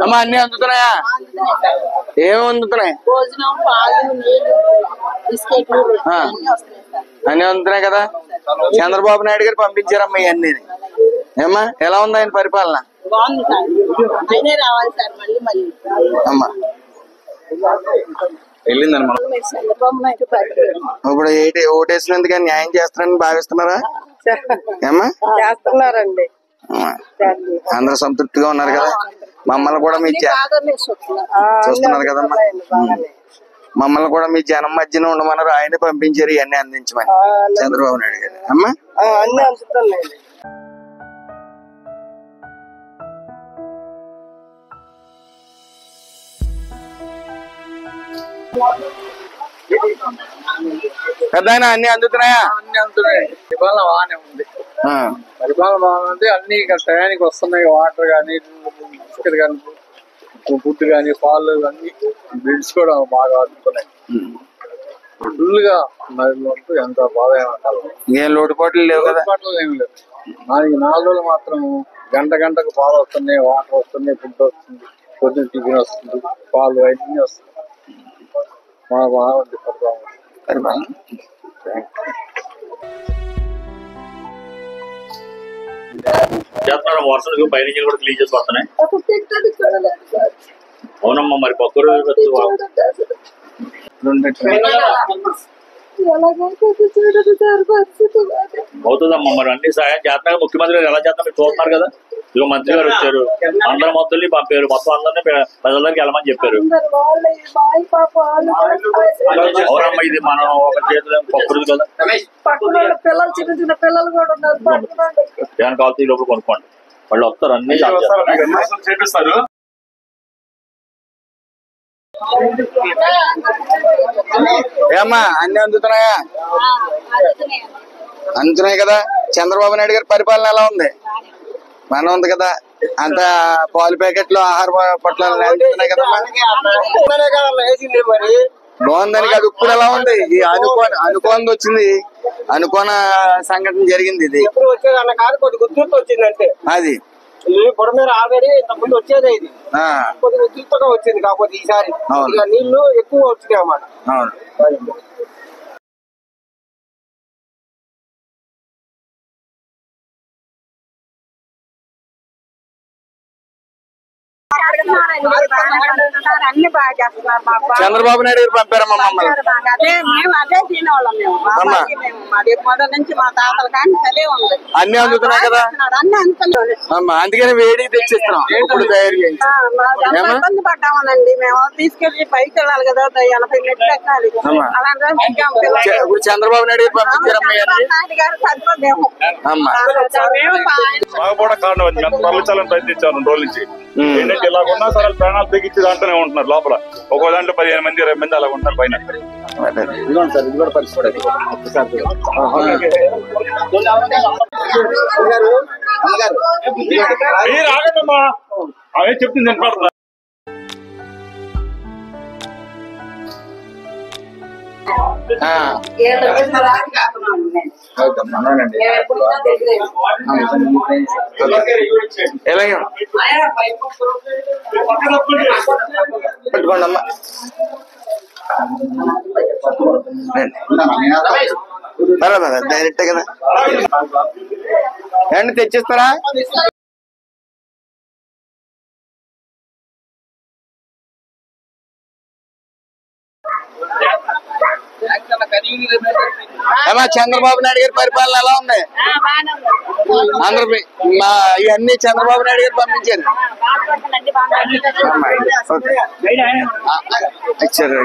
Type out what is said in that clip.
అమ్మా అన్ని అందుతున్నాయా? ఏమి అందుతున్నాయి? అన్ని అందుతున్నాయి కదా. చంద్రబాబు నాయుడు గారు పంపించారమ్మా ఇవన్నీ. ఏమ్మా ఎలా ఉంది ఆయన పరిపాలన? అమ్మా వెళ్ళిందమ్మా. ఇప్పుడు ఓటేసినందుకు న్యాయం చేస్తారని భావిస్తున్నారా? ఏమ్మా చేస్తున్నారండి. అందరూ సంతృప్తిగా ఉన్నారు కదా. మమ్మల్ని కూడా మీ చూస్తున్నారు కదమ్మా. మమ్మల్ని కూడా మీ జనం మధ్యన ఉండమన్నారు. ఆయనే పంపించారు ఇవన్నీ అందించమని చంద్రబాబు నాయుడు గారు. అమ్మా అన్ని అందుతున్నాయి. పెద్ద అన్ని అందుతున్నాయా? అన్ని అందుతున్నాయి. పరిపాలన బాగానే ఉంది. పరిపాలన బాగుంది. అన్ని టయానికి వస్తున్నాయి. వాటర్ కానీ, బిస్కెట్ కానీ, ఫుడ్ కానీ, పాలు అన్ని బిల్స్ కూడా బాగా అందుతున్నాయి. ఫుల్ గా నదిలో ఎంత బాగా ఏమంటారు. ఏం లోటుపాట్లు లేవు కదా. లోటుపాట్లు ఏమి లేవు. 4 రోజులు మాత్రం గంటకు పాలు వస్తున్నాయి, వాటర్ వస్తున్నాయి, ఫుడ్ వస్తుంది, పొద్దున్న టిఫిన్ వస్తుంది, పాలు అన్ని వస్తుంది. బాగుంది పరిపాలన. చేస్తున్నారు. వర్షాలు పైనుంచి కూడా క్లీన్ చేసి వస్తున్నాయి. అవునమ్మా మరి పక్కరు అవుతుందమ్మా. మరి అన్ని సాయం చేస్తున్నారు. ముఖ్యమంత్రి గారు ఎలా చేస్తున్నారు చూస్తున్నారు కదా. ఇక మంత్రి గారు వచ్చారు, అందరు మొత్తం పంపారు, మొత్తం అందరినీ ప్రజలకి వెళ్ళమని చెప్పారు. అవునమ్మా ఇది మనం ఒక చేతులు పక్కరు కదా. ఏమైనా కావాల్సి లోపల కొనుక్కోండి, వాళ్ళు వస్తారు అన్ని చేపిస్తారు. ఏమ్మా అన్ని అందుతున్నాయా? అందుతున్నాయి కదా. చంద్రబాబు నాయుడు గారి పరిపాలన ఎలా ఉంది? బాగానే ఉంది కదా. అంత పాలు ప్యాకెట్లు, ఆహార పొట్లాలు అందుతున్నాయి కదమ్మా. బాగుందని కాదు. ఇప్పుడు ఎలా ఉంది? ఈ అనుకోని వచ్చింది, అనుకోన సంఘటన జరిగింది. ఇది అది ఆల్రెడీ ఇంతకుముందు వచ్చేదే. ఇది కొద్దిగా ఉధృతంగా వచ్చింది. కాకపోతే ఈసారి నీళ్లు ఎక్కువ వచ్చినాయి అన్నమాట. అవును. అన్ని బాగా చేస్తున్నారు. చంద్రబాబు నాయుడు గారు పంపారమ్మా మమ్మల్ని. అదే తినేవాళ్ళం మేము. మొదటి నుంచి మా తాతల కానీ అదే ఉంది. అన్ని అందుతున్నాయి కదా. అన్ని అందుతున్నాయి. అందుకని వేడి తెచ్చిస్తున్నాం. ఇప్పుడు తయారు చేయండి. ఇబ్బంది పడ్డామనండి మేము. తీసుకెళ్లి పైకి వెళ్ళాలి కదా, 80 మెట్లు ఎక్కాలి. అలాంటి ఇప్పుడు చంద్రబాబు నాయుడు గారు పంపించారమ్మా. తరలించాలని ప్రయత్నించారు 2 రోజుల నుంచి. ఏంటంటే ఇలా ఉన్నా సరే ప్రాణాలు తెగించి దాంట్లోనే ఉంటున్నారు లోపల. ఒక్కో దాంట్లో 15 మంది 20 మంది అలా ఉంటారు పైన. సార్ ఇది కూడా పరిస్థితి. మీరు ఆగండమ్మా, అవే చెప్తుంది వినపడుతుందా? పెట్టుకోండమ్మా. డైరెక్ట్ కదా. ఏమండి తెచ్చిస్తారా? ఏమా చంద్రబాబు నాయుడు గారి పరిపాలన ఎలా ఉంది? అందరూ ఇవన్నీ చంద్రబాబు నాయుడు గారు పంపించారు. ఇచ్చారు.